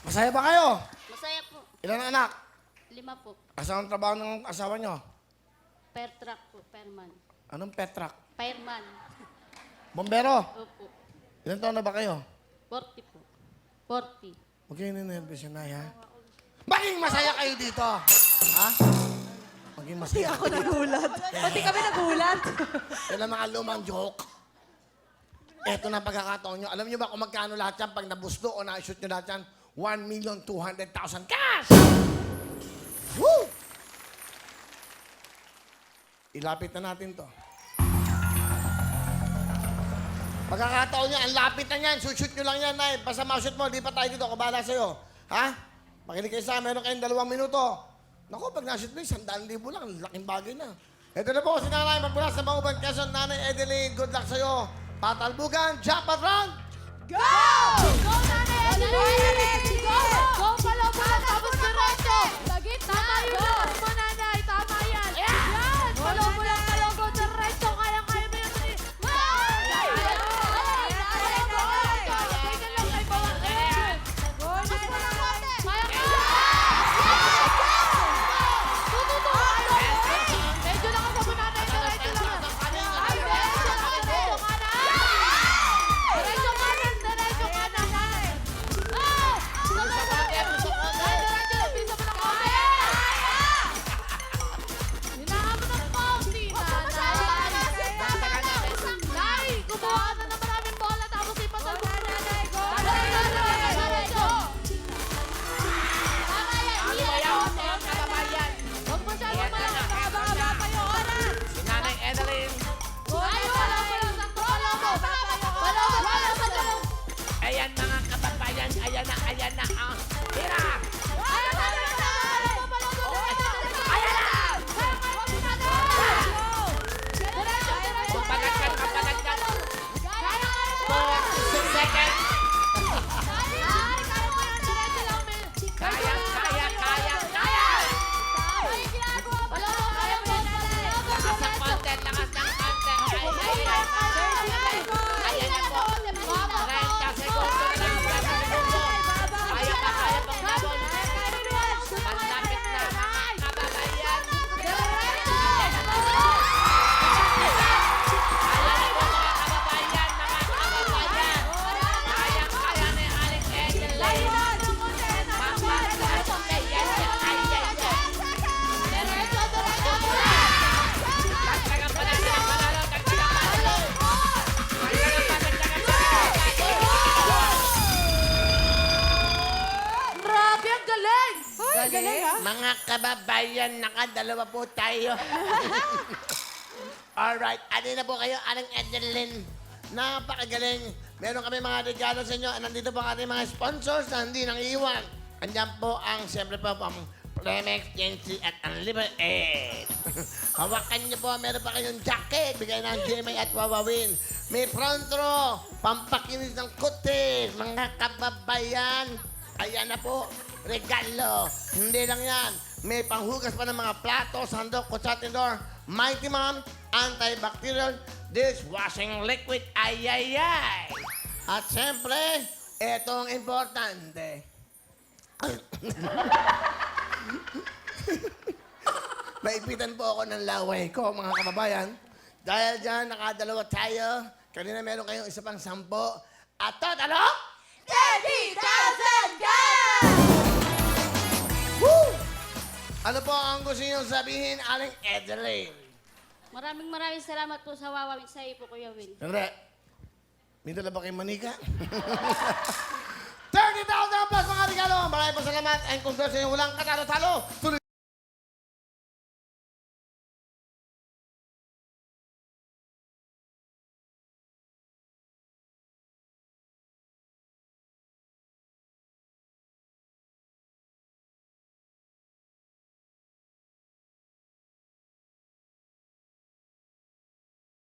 Masaya ba kayo? Masaya po. Ilan anak? 5 po. Asan ang trabaho ng asawa nyo? Per truck po, perman. Anong petrak? Fireman. Bombero? Opo. Ilan taon na ba kayo? 40 po. 40. Huwag kayo ninervous yun, Nay, ha? Maging masaya kayo dito! Ha? Maging masaya. Ako nagulat. Pati kami nagulat. Yan ang mga lumang joke. Eto na pagkakataon nyo. Alam nyo ba kung magkano lahat yan pag nabusto o na-shoot nyo lahat yan? 1,200,000 cash! Woo! Ilapit na natin to. Pagkakataon niya, ang lapit na yan. Shoot nyo lang yan, Nay. Basta ma-shoot mo, di pa tayo dito. Kabala sa'yo. Ha? Makinig kayo sa akin. Meron kayong 2 minuto. Naku, pag na-shoot mo, 100,000 lang. Laking bagay na. Ito na po, si Nanay Magbulas sa Mauban, Quezon. Nanay Edeline, good luck sa'yo. Patalbugan, jump and run! Go! Go, Nanay Edeline! Go! Go, palabulan, tapos diretso! Lagit, tama yun. Go mo, Nanay. Tama yan. Yan! Palabulan, palago, diretso. Kaya-kaya mo yan. Go! Ganyan lang kay Bawang Edwin. Go, Nanay! Kaya ka! Tututuan mo! Medyo lang ako sa Nanay. Diretso lang. Ay, diretso lang. Diretso ka na. Diretso kanan, diretso kanan, Nanay. Ah! Diretso lang, bisa mo ng konti. Hinahan mo ng konti, Nanay. Nay, kumuha ka na ng maraming bola tapos ipatalbo mo, Nanay. Go! Diretso! Huwag masyadong malaki. Mahaba-haba pa yung oras. Nanay Edeline, Ay, wala mo lang. Sakto ka lang. Wala sa tulong. ayan mga kababayan, ayan na, ang tira! Ayan na, ayan na. Ayan na. Diretso. Palagkan ka, palagkan! Kaya. 4 seconds! Ay, kaya mo yan. Diretso lang, Mel. Kaya! Ay, ginagawa pa lang. Kaya mo yan, Nanay. Lakas ng konti, lakas ng konti! Ayan na po! 30 segundo na lang, 30 segundo! Kaya pa pang labon! Malapit na, mga kababayan! Ayan na po, mga kababayan! Kaya ni Aling Edeline! Dagdagan pa natin ang panalo! Dagdagan pa! Grabe, ang galing. Galing, ha? Mga kababayan, nakadalawa po tayo. Alright, ano na po kayo, Aling Edeline? Napakagaling. Meron kami mga regalo sa inyo. Nandito po ang ating mga sponsors na hindi nang iiwan. Andiyan po ang, siyempre po, ang Premex, Gency at Unlimited. Hawakan niyo po, meron pa kayong jacket. Bigay ng GMA at Wawawin. May front row, pampakinis ng kutis. Mga kababayan, ayan na po, regalo. Hindi lang yan. May panghugas pa ng mga plato, sandok, kutsatindor, Mighty Mom, antibacterial dishwashing liquid. Ay. At siyempre, etong importante. Maipitan po ako ng laway ko, mga kababayan. Dahil dyan, nakadalawa tayo. Kanina meron kayong isa pang 10. At totalo? 30,000 cash! Woo! Ano po ang gusto niyo sabihin, Aling Edeline? Maraming salamat po sa Wawa sa iyo po, Kuya Will. Siyempre, may dala ba kayong manika? 30,000 plus mga regalo. Maraming po salamat. And kung gusto niyo walang katalo-talo, tuloy